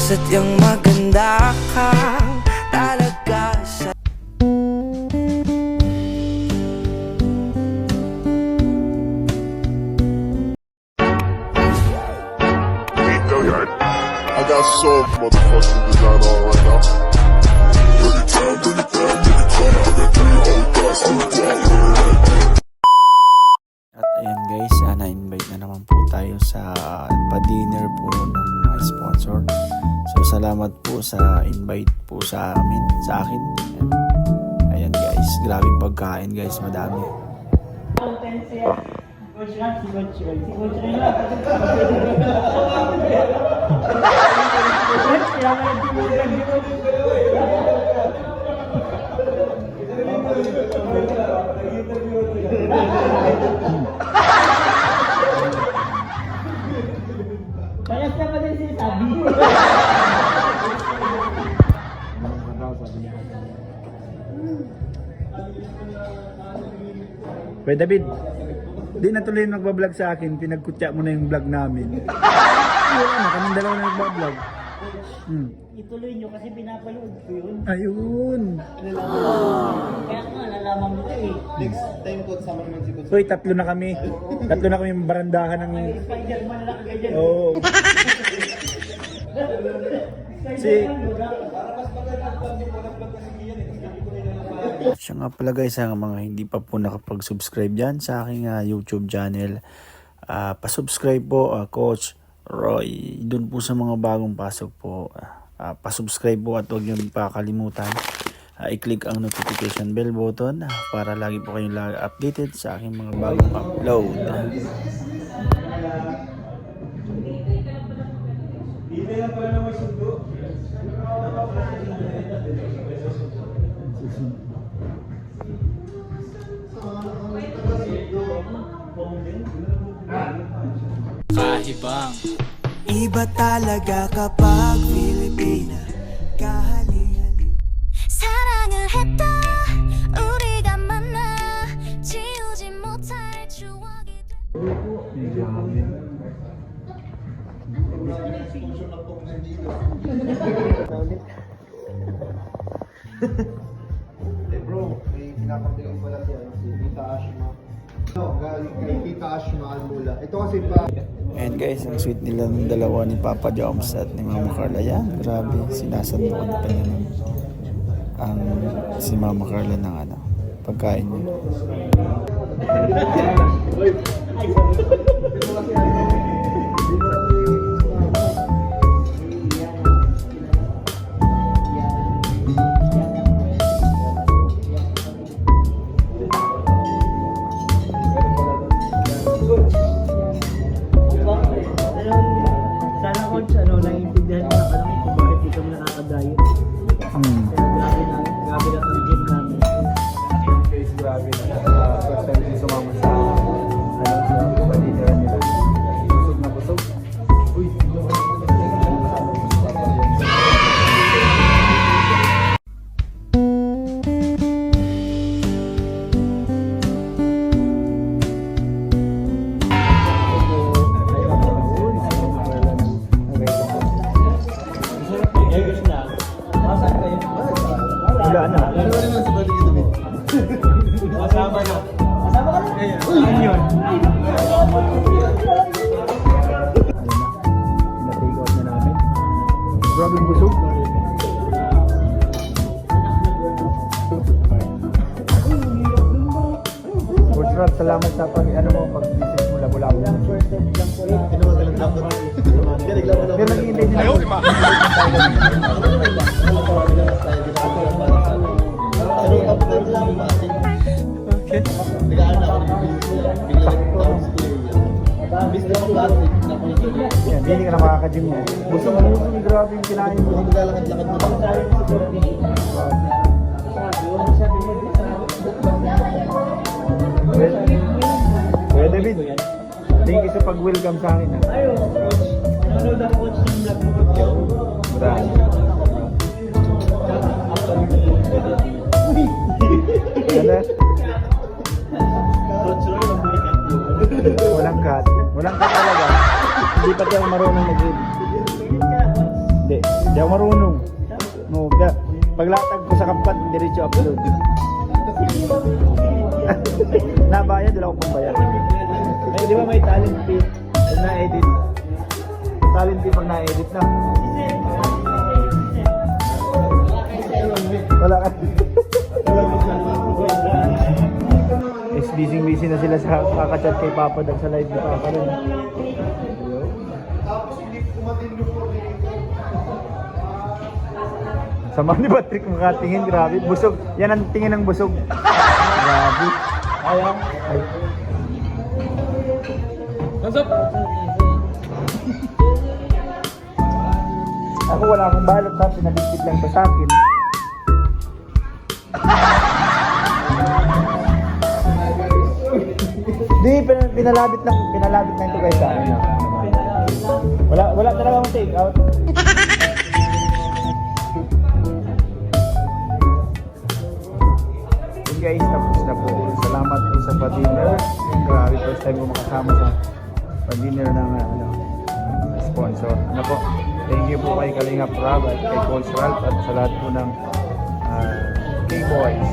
sadyang maganda ka talaga sa I got so motherfucking design on right now. At ayan guys, na-invite na naman po tayo sa pa-dinner po ng mga sponsor. So salamat po sa invite po sa amin, sa akin. Ayan guys, grabing pagkain guys, madami. Kaya siya pa din sinasabi. Kuya David, di na tuloy yung nagbablog sa akin, pinagkutya mo na yung vlog namin. Wala, kaming dalawa na nagbablog. Ituloy nyo kasi pinapalood ko yun. Ayun. Kaya nga, nalaman mo eh. Next time po, sama naman si Coach. Uy, tatlo na kami. Tatlo na kami yung barandahan ng... Spider-Man na lang ganyan. Oo. Si... Siya nga pala guys, ang mga hindi pa po nakapag-subscribe dyan sa aking YouTube channel. Pa-subscribe po, Coach Roy. Doon po sa mga bagong pasok po. Pa-subscribe po at huwag niyo pakalimutan. I-click ang notification bell button para lagi po kayong updated sa aking mga bagong upload. Kahibang iba talaga kapag Pilipina kahali-hali 사랑을 했다 우리가 만나 지우지 못할 추억이 돼 Bro, may pinapabigay pala si Tita Ashma. Galing kay Tita Ashma Almula. Ito kasi pa... And guys, ang sweet nila ng dalawa ni Papa Joms at ni Mama Carla. Yan, grabe. Sinasandoon pa niya ang si Mama Carla ng pagkain niya. Sana Coach, naiintindihan mo na kami kung bakit di kami nakakadayo. Grabe na ang gym namin. Guys, grabe na. First time din sumama sa pa-dinner nila. Busog na busog. Uy, wala na. Ano naman si Buddy David? Kasama ka na? Ayun yun. Ayun na. Pina-take out na namin. Grabe yung busog. Coach Rod, salamat sa pag-visit mo Labu-Labu. Tinawagan lang dapat. Kaya naglaban ako. Pero nag-iintay din ako. Pero kapag lang maating. Okay. Nag-aaral ako ng business. Bigla lang tapos ko yun. Business ko plastic. Yan, hindi ka na makaka-gym mo. Busog mo, grabe yung kinain mo. Maglalakad-lakad mo. Kuya David, thank you sa pag-welcome sa akin. Ayun, Coach. Nanonood ako Coach ng vlog mo Coach. Marami. Ano? Coach Roy, magbalikan mo. Walang cut. Walang cut talaga. Hindi pa tayo marunong mag-gym. Hindi ka na, Coach. Hindi. Hindi ako marunong. No, kaya paglatag ko sa kampat, diretso upload. Nabayad, wala akong pambayad. Ay, di ba may talent fee pag na-edit? Talent fee pag na-edit na. Wala ka. Is busy na sila sa kakachat kay Papa dahil sa live ni Papa rin. Sama ni Patrick makatingin, grabe. Busog. Yan ang tingin ng busog. Grabe. Ayaw. Ay. Ako wala akong balot ha. Pinabitbit lang to sa akin. Di, pinalabit lang ito guys sa akin. Wala talaga akong take out. Guys, tapos na po. Salamat po sa pa-dinner. Grabe, first time ko makasama sa pa-dinner ng sponsor. Ano po? Thank you po kay Kalingap Rob at kay Coach Ralph at sa lahat po ng K-Boys.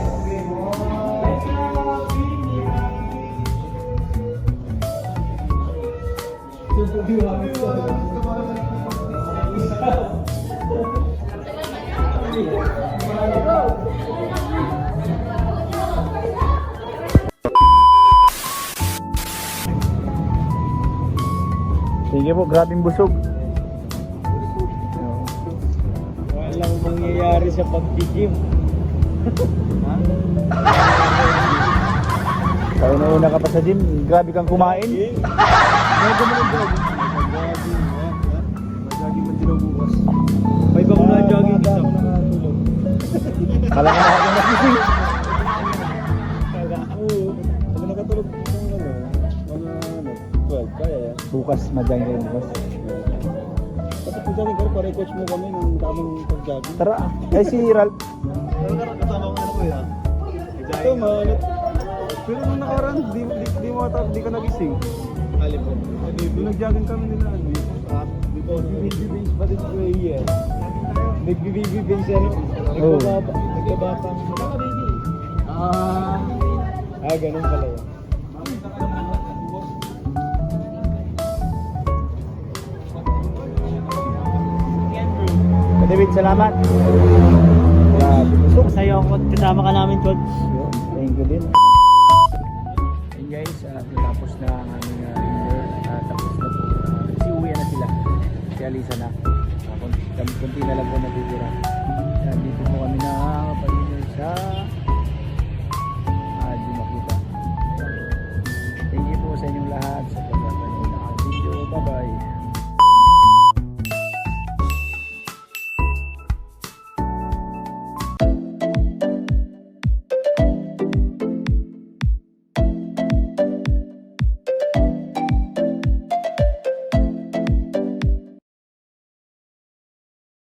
Sige po, grabing busog. Walang mangyayari sa pag-gym. Kaya nauna ka pa sa gym, grabe kang kumain. May bang na-jogging isa ko nakatulog. Kala ka na ako nagising. Pag nakatulog ng mga 12, kaya yan. Bukas, madyan kayo bukas. Tapos kung saan ka, pare coach mo kami ng tamang pag-jogging. Tara, eh si Ralph. Kasama ko ko yan. Ito, malit. Pero nung nakaraan, di ka nagising. Alin po. Nung nag-jogging kami nila, Nagbibibench pa din ko eh. Nagbibibench ano? Oh. Nagkabata. Ganun pala yun. David, salamat. Grabe, busog. Masaya ako kasama ka namin, Coach. Thank you din. And guys, tapos na ang aming dinner. Tapos na po. Kasi uwi na sila. Si Alisa na. Kunti na lang po natitira. Dito po kami na pa-dinner sa